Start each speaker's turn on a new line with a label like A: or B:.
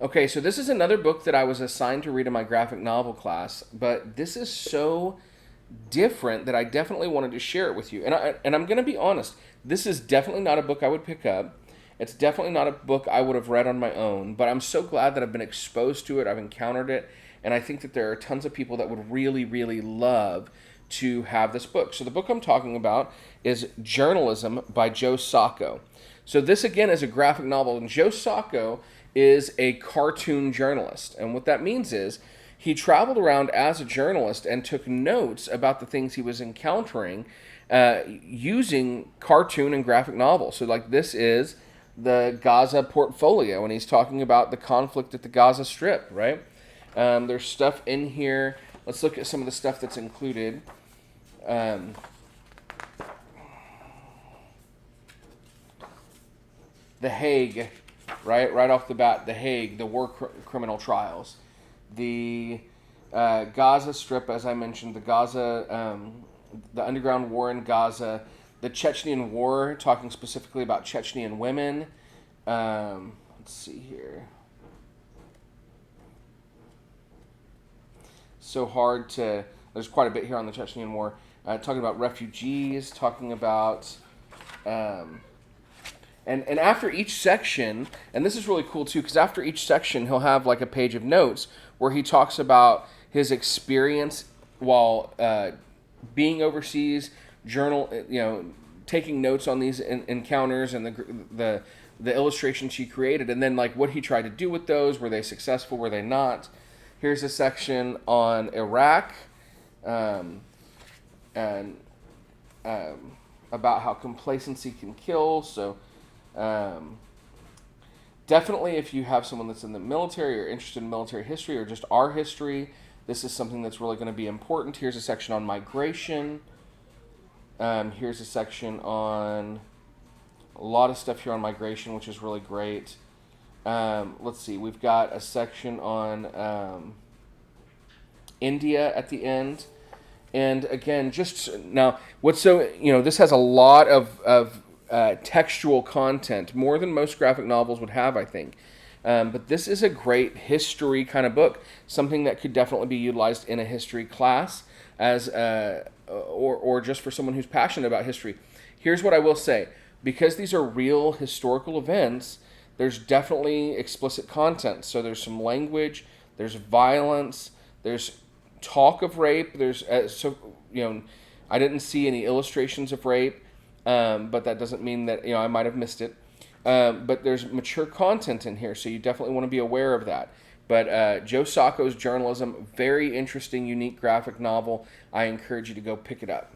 A: Okay, so this is another book that I was assigned to read in my graphic novel class, but this is so different that I definitely wanted to share it with you. And I'm going to be honest, this is definitely not a book I would pick up. It's definitely not a book I would have read on my own, but I'm so glad that I've been exposed to it, I've encountered it, and I think that there are tons of people that would really, really love to have this book. So the book I'm talking about is Journalism by Joe Sacco. So this again is a graphic novel, and Joe Sacco is a cartoon journalist. And what that means is he traveled around as a journalist and took notes about the things he was encountering using cartoon and graphic novels. So, like, this is the Gaza portfolio, and he's talking about the conflict at the Gaza Strip, right? There's stuff in here. Let's look at some of the stuff that's included. Um, the Hague, right off the bat, the Hague, the criminal trials, the Gaza Strip, as I mentioned, the Gaza, the underground war in Gaza, the Chechnyan War, talking specifically about Chechnyan women. Let's see here. So hard to. There's quite a bit here on the Chechnyan War. Talking about refugees, talking about. And after each section, and this is really cool too, because after each section he'll have like a page of notes where he talks about his experience while being overseas, taking notes on these encounters and the illustrations he created, and then like what he tried to do with those. Were they successful? Were they not? Here's a section on Iraq, and about how complacency can kill. So. Definitely, if you have someone that's in the military or interested in military history or just our history, this is something that's really going to be important. Here's a section on migration. Here's a section on a lot of stuff here on migration, which is really great. Let's see, we've got a section on India at the end. And again, just now, this has a lot of textual content, more than most graphic novels would have, I think. But this is a great history kind of book, something that could definitely be utilized in a history class as or just for someone who's passionate about history. Here's what I will say. Because these are real historical events, there's definitely explicit content. So there's some language, there's violence, there's talk of rape, I didn't see any illustrations of rape. But that doesn't mean that I might have missed it. But there's mature content in here, so you definitely want to be aware of that. But Joe Sacco's Journalism, very interesting, unique graphic novel. I encourage you to go pick it up.